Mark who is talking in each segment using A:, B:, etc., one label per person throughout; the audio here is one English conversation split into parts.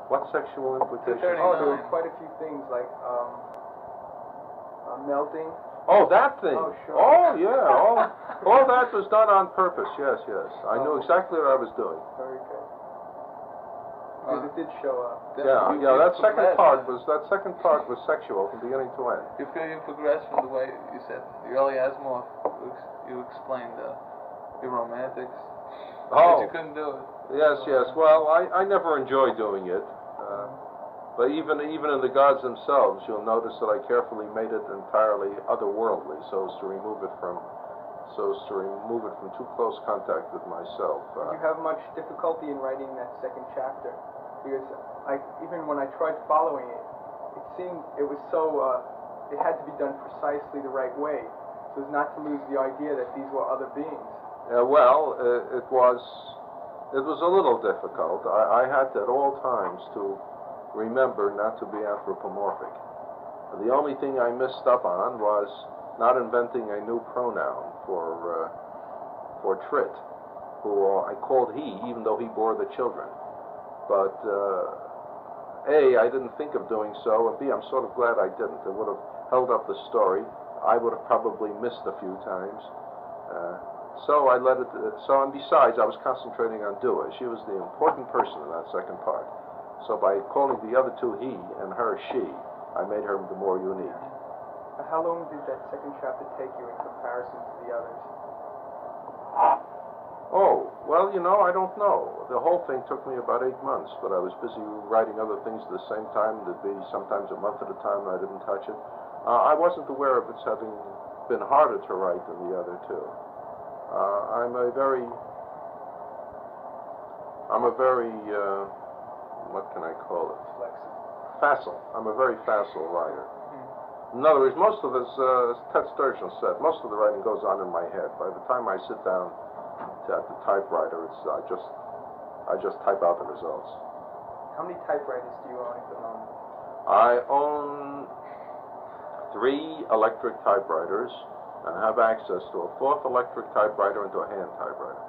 A: What sexual implications?
B: Oh, there were quite a few things like melting.
A: Oh, that thing.
B: Oh, sure.
A: Oh, yeah. All that was done on purpose. Yes, yes. I knew exactly what I was doing.
B: Very good. Because it did show up.
A: Yeah, yeah. That second part was sexual from beginning to end.
C: You feel you progressed from the way you said the early Asimov. You explained your romantics.
A: Oh.
C: But you couldn't do it.
A: Yes, yes. Well, I never enjoyed doing it. But even in the gods themselves, you'll notice that I carefully made it entirely otherworldly, so as to remove it from too close contact with myself.
B: Did you have much difficulty in writing that second chapter? Because even when I tried following it, it seemed it was so it had to be done precisely the right way, so as not to lose the idea that these were other beings.
A: Well, it was a little difficult. I had at all times to remember not to be anthropomorphic. The only thing I messed up on was not inventing a new pronoun for Trit, who I called he, even though he bore the children. But A, I didn't think of doing so, and B, I'm sort of glad I didn't. It would have held up the story. I would have probably missed a few times. So I let it. And besides, I was concentrating on Dua. She was the important person in that second part. So by calling the other two he and her she, I made her the more unique.
B: How long did that second chapter take you in comparison to the others?
A: Oh, well, I don't know. The whole thing took me about 8 months, but I was busy writing other things at the same time. There'd be sometimes a month at a time and I didn't touch it. I wasn't aware of its having been harder to write than the other two. I'm a very, what can I call it? Facile. I'm a very facile writer. In other words, most of this, as Ted Sturgeon said, most of the writing goes on in my head. By the time I sit down at the typewriter, I just type out the results.
B: How many typewriters do you own at the moment?
A: I own 3 electric typewriters and have access to a 4th electric typewriter and to a hand typewriter.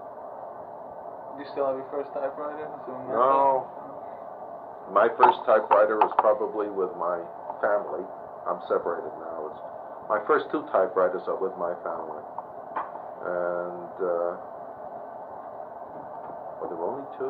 C: Do you still have your first typewriter?
A: No. My first typewriter was probably with my family. I'm separated now. My first 2 typewriters are with my family. And, were there only 2?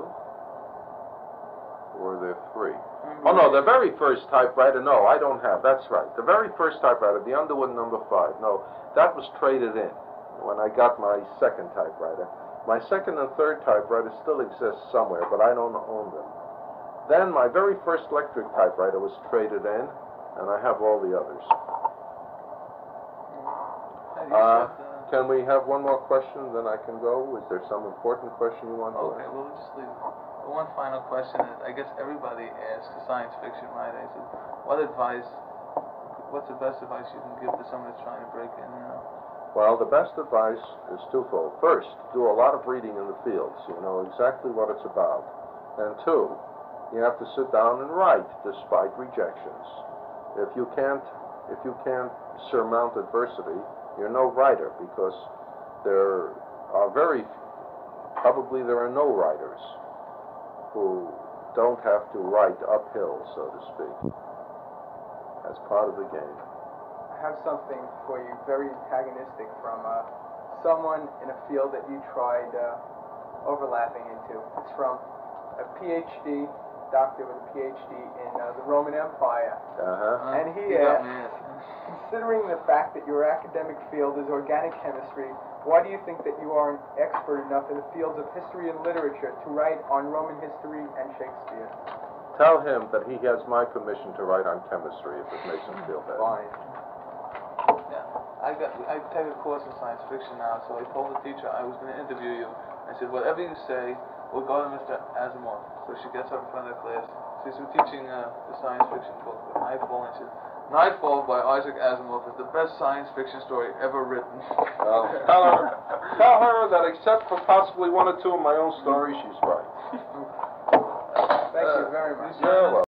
A: Or were there 3? Oh, no, the very first typewriter, no, I don't have. That's right. The very first typewriter, the Underwood number 5, no, that was traded in when I got my second typewriter. My second and third typewriters still exist somewhere, but I don't own them. Then my very first electric typewriter was traded in, and I have all the others. Can we have one more question, then I can go? Is there some important question you want to ask?
C: Okay, we'll just leave it. One final question is, I guess everybody asks a science fiction writer, I said, what's the best advice you can give to someone that's trying to break in now?
A: Well, the best advice is twofold. First, do a lot of reading in the field so you know exactly what it's about. And 2, you have to sit down and write despite rejections. If you can't surmount adversity, you're no writer, because there are no writers who don't have to write uphill, so to speak. That's part of the game.
B: I have something for you, very antagonistic, from someone in a field that you tried overlapping into. It's from a PhD, doctor with a PhD in the Roman Empire. And he asked, considering the fact that your academic field is organic chemistry, why do you think that you are an expert enough in the fields of history and literature to write on Roman history and Shakespeare?
A: Tell him that he has my permission to write on chemistry if it makes him feel better.
B: Fine.
C: Yeah. I take a course in science fiction now, so I told the teacher I was going to interview you. I said, whatever you say, we'll go to Mr. Asimov. So she gets up in front of the class. She's been teaching the science fiction book with Nightfall, and she said, Nightfall by Isaac Asimov is the best science fiction story ever written.
A: Well, tell her that except for possibly 1 or 2 of my own stories, she's right.
B: Thank you very much.
A: You're welcome.